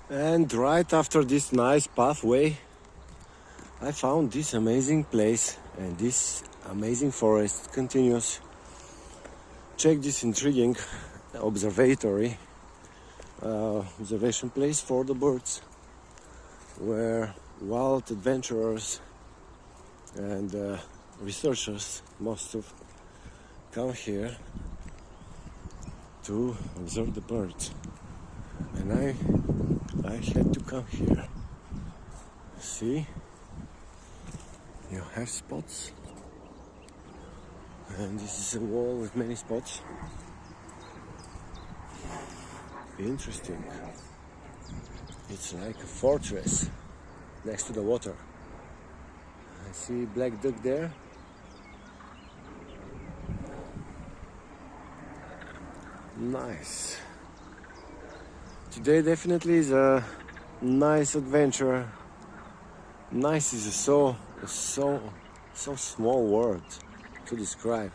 And right after this nice pathway, I found this amazing place, and this amazing forest continues. Check this intriguing observatory, observation place for the birds, where wild adventurers and researchers must have come here to observe the birds. And I had to come here. See, you have spots, and this is a wall with many spots. Interesting. It's like a fortress next to the water. I see black duck there. Nice. Today definitely is a nice adventure. Nice is a so small word to describe.